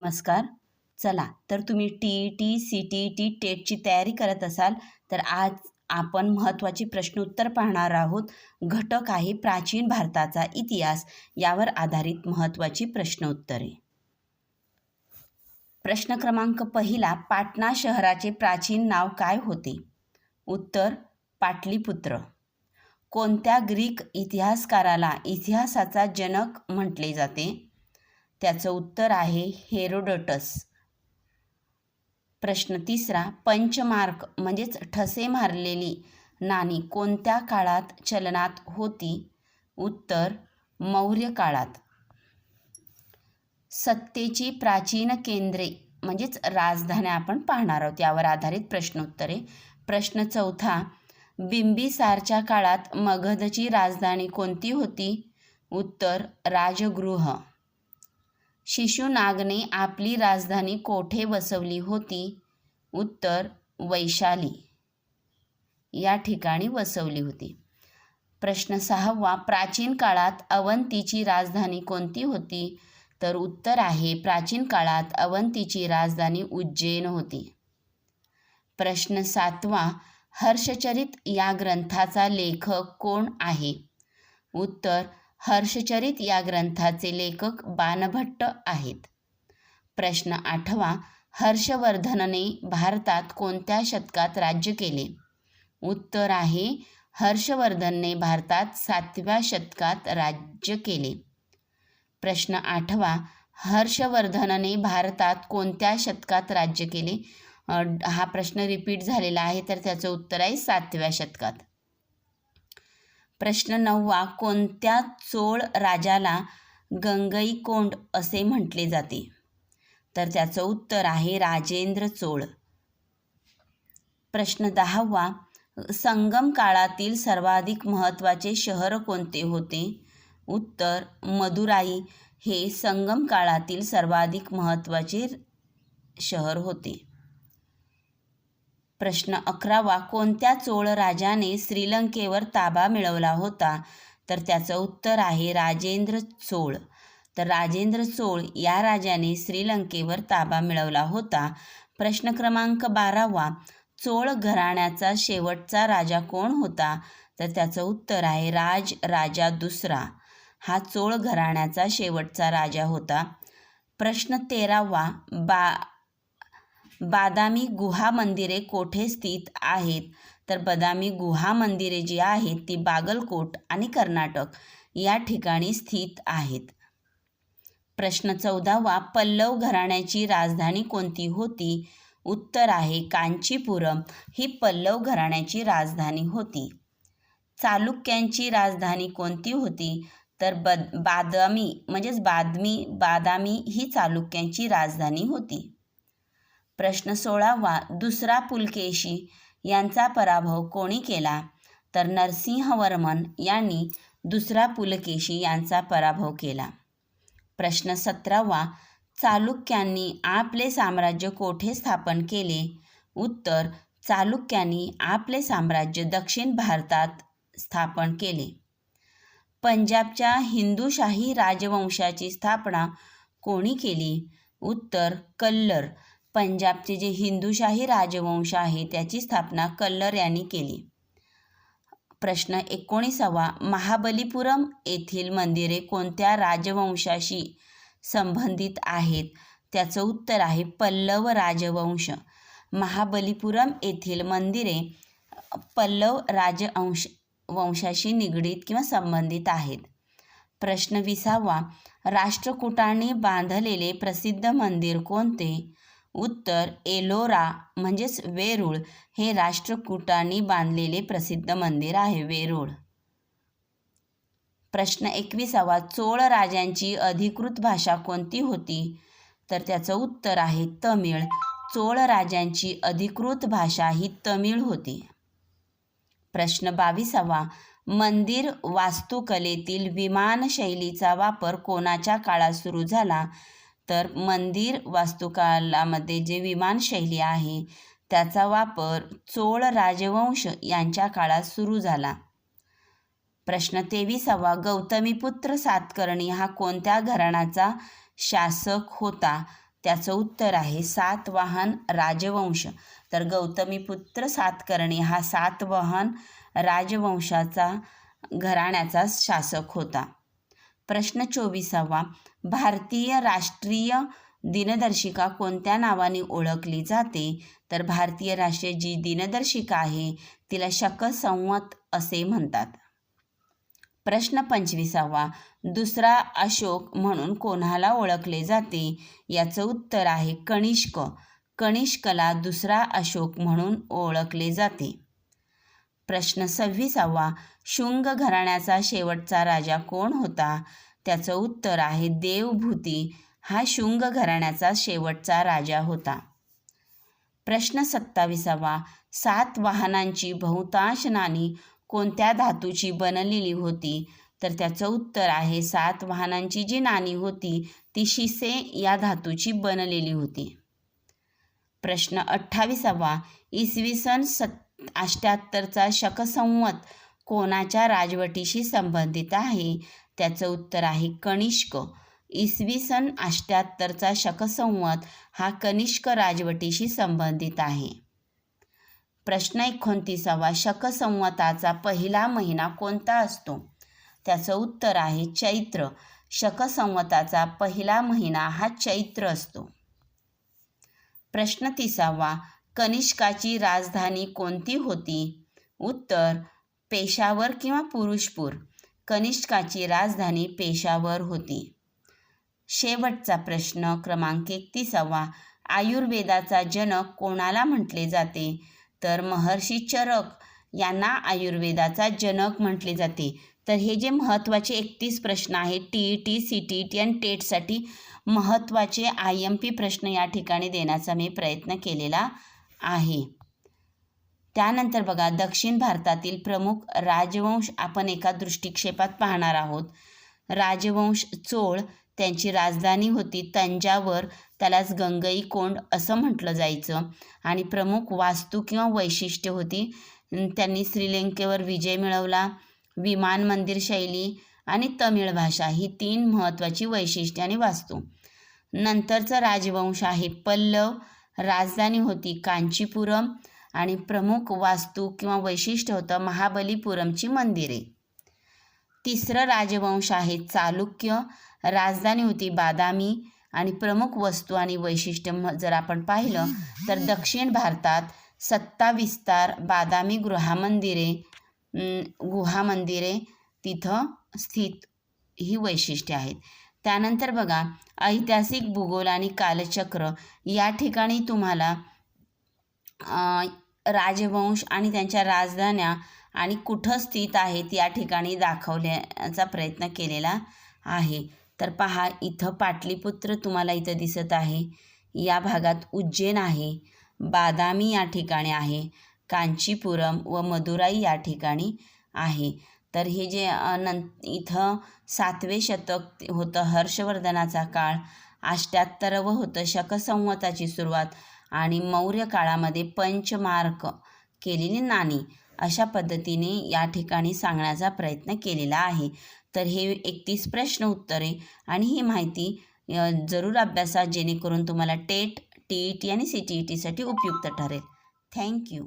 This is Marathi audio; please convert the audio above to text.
नमस्कार. चला तर तुम्ही टी-ई-टी, सी-टी-ई-टी, टेटची तयारी करत असाल तर आज आपण महत्त्वाची प्रश्नोत्तर पाहणार आहोत. घटक आहे प्राचीन भारताचा इतिहास यावर आधारित महत्त्वाची प्रश्नोत्तरे. प्रश्न क्रमांक पहिला, पाटणा शहराचे प्राचीन नाव काय होते? उत्तर पाटलीपुत्र. कोणत्या ग्रीक इतिहासकाराला इतिहासाचा जनक म्हटले जाते? त्याचं उत्तर आहे हेरोडोटस. प्रश्न तिसरा, पंचमार्क म्हणजेच ठसे मारलेली नाणी कोणत्या काळात चलनात होती? उत्तर मौर्य काळात. सत्तेची प्राचीन केंद्रे म्हणजेच राजधान्या आपण पाहणार आहोत, यावर आधारित प्रश्नोत्तरे. प्रश्न चौथा, बिंबिसारच्या काळात मगधची राजधानी कोणती होती? उत्तर राजगृह. शिशुनागने आपली राजधानी कोठे बसवली होती? उत्तर वैशाली या ठिकाणी बसवली होती. प्रश्न सहावा, प्राचीन काळात अवंतीची राजधानी कोणती होती? तर उत्तर आहे प्राचीन काळात अवंतीची राजधानी उज्जैन होती. प्रश्न सातवा, हर्षचरित या ग्रंथाचा लेखक कोण आहे? उत्तर हर्षचरित या ग्रंथाचे लेखक बाणभट्ट आहेत. प्रश्न आठवा, हर्षवर्धनने भारतात कोणत्या शतकात राज्य केले? उत्तर आहे हर्षवर्धनने भारतात 7व्या शतकात राज्य केले. प्रश्न आठवा, हर्षवर्धनने भारतात कोणत्या शतकात राज्य केले? हा प्रश्न रिपीट झालेला आहे, तर त्याचं उत्तर आहे 7व्या शतकात. प्रश्न नववा, कोणत्या चोळ राजाला गंगईकोंड असे म्हटले जाते? तर त्याचं उत्तर आहे राजेंद्र चोळ. प्रश्न दहावा, संगम काळातील सर्वाधिक महत्त्वाचे शहर कोणते होते? उत्तर मदुराई हे संगम काळातील सर्वाधिक महत्त्वाचे शहर होते. प्रश्न अकरावा, कोणत्या चोळ राजाने श्रीलंकेवर ताबा मिळवला होता? तर त्याचं उत्तर आहे राजेंद्र चोळ. तर राजेंद्र चोळ या राजाने श्रीलंकेवर ताबा मिळवला होता. प्रश्न क्रमांक 12वा, चोळ घराण्याचा शेवटचा राजा कोण होता? तर त्याचं उत्तर आहे राजा दुसरा. हा चोळ घराण्याचा शेवटचा राजा होता. प्रश्न 13वा, बादामी गुहा मंदिरे कोठे स्थित आहेत? तर बदामी गुहा मंदिरे जी आहेत ती बागलकोट आणि कर्नाटक या ठिकाणी स्थित आहेत. प्रश्न 14वा, पल्लव घराण्याची राजधानी कोणती होती? उत्तर आहे कांचीपुरम ही पल्लव घराण्याची राजधानी होती. चालुक्यांची राजधानी कोणती होती? तर बादामी म्हणजेच बादामी ही चालुक्यांची राजधानी होती. प्रश्न 16वा, दुसरा पुलकेशी यांचा पराभव कोणी केला? तर नरसिंहवर्मन यांनी दुसरा पुलकेशी यांचा पराभव केला. प्रश्न 17वा, चालुक्यांनी आपले साम्राज्य कोठे स्थापन केले? उत्तर चालुक्यांनी आपले साम्राज्य दक्षिण भारतात स्थापन केले. पंजाबच्या हिंदुशाही राजवंशाची स्थापना कोणी केली? उत्तर कल्लर. पंजाबचे जे हिंदुशाही राजवंश आहे त्याची स्थापना कल्लर यांनी केली. प्रश्न 19वा, महाबलीपुरम येथील मंदिरे कोणत्या राजवंशाशी संबंधित आहेत? त्याचं उत्तर आहे पल्लव राजवंश. महाबलीपुरम येथील मंदिरे पल्लव राजवंशाशी निगडीत किंवा संबंधित आहेत. प्रश्न 20वा, राष्ट्रकूटांनी बांधलेले प्रसिद्ध मंदिर कोणते? उत्तर एलोरा म्हणजेच वेरूळ हे राष्ट्रकूटांनी बांधलेले प्रसिद्ध मंदिर आहे वेरूळ. प्रश्न 21वा, चोळ राजांची अधिकृत भाषा कोणती होती? तर त्याचं उत्तर आहे तमिळ. चोळ राजांची अधिकृत भाषा ही तमिळ होती. प्रश्न 22वा, मंदिर वास्तुकलेतील विमान शैलीचा वापर कोणाच्या काळात सुरू झाला? तर मंदिर वास्तुकलामध्ये जे विमान शैली आहे त्याचा वापर चोळ राजवंश यांच्या काळात सुरू झाला. प्रश्न 23वा, गौतमीपुत्र सातकर्णी हा कोणत्या घराण्याचा शासक होता? त्याचं उत्तर आहे सातवाहन राजवंश. तर गौतमीपुत्र सातकर्णी हा सातवाहन राजवंशाचा घराण्याचा शासक होता. प्रश्न 24वा, भारतीय राष्ट्रीय दिनदर्शिका कोणत्या नावाने ओळखली जाते? तर भारतीय राष्ट्रीय जी दिनदर्शिका आहे तिला शक संवत असे म्हणतात. प्रश्न 25वा, दुसरा अशोक म्हणून कोणाला ओळखले जाते? याचं उत्तर आहे कनिष्क. कनिष्कला दुसरा अशोक म्हणून ओळखले जाते. प्रश्न 26वा, शुंग घराण्याचा शेवटचा राजा कोण होता? त्याचं उत्तर आहे देवभूती हा शुंग घराण्याचा शेवटचा राजा होता. प्रश्न 27वा, सातवाहनांची बहुतांश नाणी कोणत्या धातूची बनलेली होती? तर त्याचं उत्तर आहे सातवाहनांची जी नाणी होती ती शिसे या धातूची बनलेली होती. प्रश्न 28वा, इसवी सन 78चा शक संवत कोणाच्या राजवटीशी संबंधित आहे? त्याचं उत्तर आहे कनिष्क. इसवी सन 78चा शक संवत हा कनिष्क राजवटीशी संबंधित आहे. प्रश्न 29वा, शक संवताचा पहिला महिना कोणता असतो? त्याचं उत्तर आहे चैत्र. शक संवताचा पहिला महिना हा चैत्र असतो. प्रश्न 30वा, कनिष्काची राजधानी कोणती होती? उत्तर पेशावर किंवा पुरुषपूर. कनिष्काची राजधानी पेशावर होती. शेवटचा प्रश्न क्रमांक 31वा, आयुर्वेदाचा जनक कोणाला म्हटले जाते? तर महर्षी चरक यांना आयुर्वेदाचा जनक म्हटले जाते. तर हे जे महत्त्वाचे 31 प्रश्न आहेत TET, CTET आणि टेटसाठी महत्त्वाचे IMP प्रश्न या ठिकाणी देण्याचा मी प्रयत्न केलेला आहे. त्यानंतर बघा, दक्षिण भारतातील प्रमुख राजवंश आपण एका दृष्टिक्षेपात पाहणार आहोत. राजवंश चोळ, त्यांची राजधानी होती तंजावर, त्यालाच गंगईकोंड असं म्हटलं जायचं. आणि प्रमुख वास्तू किंवा वैशिष्ट्य होती, त्यांनी श्रीलंकेवर विजय मिळवला, विमान मंदिर शैली आणि तमिळ भाषा ही 3 महत्त्वाची वैशिष्ट्ये आणि वास्तू. नंतरचा राजवंश आहे पल्लव, राजधानी होती कांचीपुरम आणि प्रमुख वास्तू किंवा वैशिष्ट्य होतं महाबलीपुरमची मंदिरे. तिसरं राजवंश आहे चालुक्य, राजधानी होती बादामी आणि प्रमुख वस्तू आणि वैशिष्ट्य जर आपण पाहिलं तर दक्षिण भारतात सत्ता विस्तार, बादामी गुहामंदिरे तिथं स्थित ही वैशिष्ट्ये आहेत. त्यानंतर बघा, ऐतिहासिक भूगोल आणि कालचक्र या ठिकाणी तुम्हाला राजवंश आणि त्यांच्या राजधान्या आणि कुठं स्थित आहेत या ठिकाणी दाखवण्याचा प्रयत्न केलेला आहे. तर पहा, इथं पाटलीपुत्र तुम्हाला इथं दिसत आहे, या भागात उज्जैन आहे, बादामी या ठिकाणी आहे, कांचीपुरम व मदुराई या ठिकाणी आहे. तर हे जे इथं 7वे शतक होतं, हर्षवर्धनाचा काळ, 78वं होतं शक संवताची सुरुवात आणि मौर्य काळामध्ये पंचमार्क केलेली नाणी, अशा पद्धतीने या ठिकाणी सांगण्याचा प्रयत्न केलेला आहे. तर हे 31 प्रश्न उत्तरे आणि ही माहिती जरूर अभ्यासा, जेणेकरून तुम्हाला टेट, TET आणि CTETसाठी उपयुक्त ठरेल. थँक्यू.